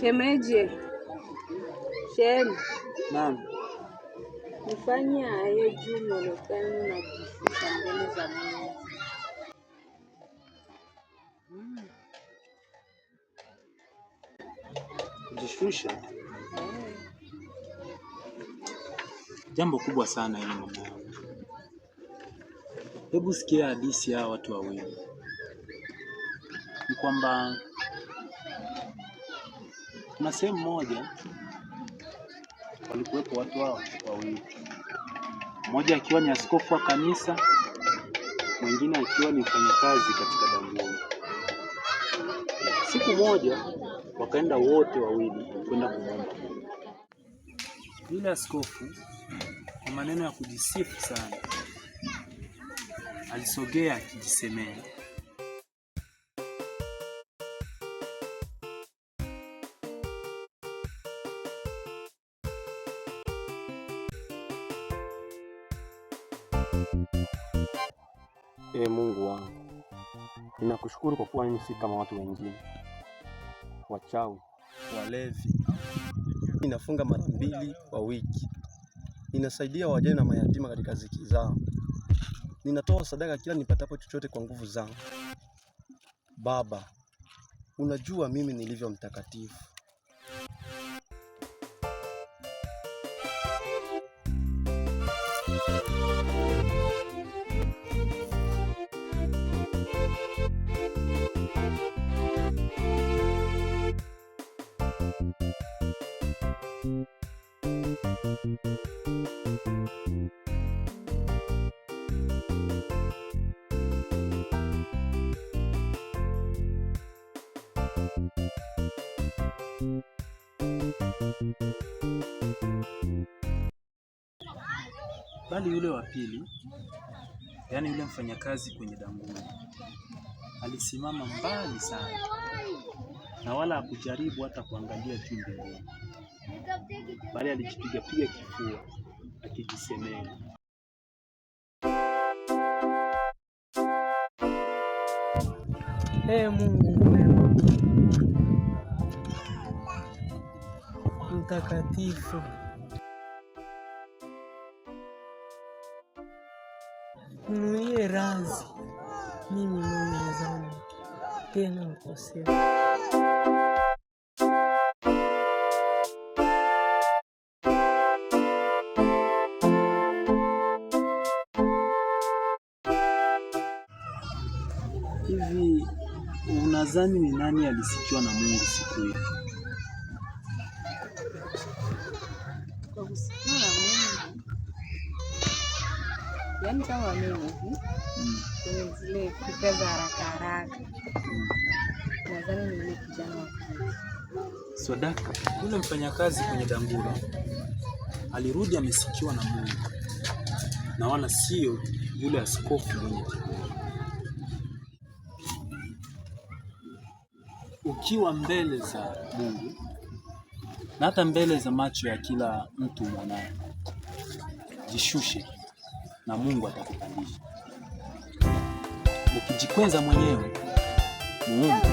Shemeji. Shem. Naam. Nifanye aje juu mwonekano na kujishusha mbele za Mungu. Kujishusha? Jambo kubwa sana hili mama. Hebu sikia hadithi ya watu wawili. Ni kwamba kuna sehemu moja walikuwepo watu hao wawili. Mmoja akiwa ni askofu wa kanisa, mwingine akiwa ni mfanyakazi katika danguni. Siku moja wakaenda wote wawili kwenda kumwomba. Yule askofu kwa maneno ya kujisifu sana alisogea akijisemea, Mungu wangu, ninakushukuru kwa kuwa mimi si kama watu wengine wachawi, walevi. Ninafunga mara 2 kwa wiki. Ninasaidia wajane na mayatima katika ziki zao. Ninatoa sadaka kila nipatapo chochote kwa nguvu zangu. Baba, unajua mimi nilivyo mtakatifu. Bali yule wa pili, yaani yule mfanyakazi kwenye danguni, alisimama mbali sana na wala hakujaribu hata kuangalia juu mbele, bali alijipiga kifua akijisemea, Mungu mwema, mtakatifu, niwie radhi mimi mwenye dhambi tena mkosefu. Hivi unadhani ni nani alisikiwa na Mungu siku hiyo? Kwa kusikiwa na Mungu. Yaani kama mimi hivi. Kwenye zile fikra za haraka. Nadhani ni yule kijana wa kike. Swadaka, yule mfanyakazi kwenye danguni alirudi amesikiwa na Mungu, na wala sio yule askofu mwenye kiburi. Ukiwa mbele za Mungu na hata mbele za macho ya kila mtu mwanaye, jishushe na Mungu atakupandisha. Ukijikweza mwenyewe, muombe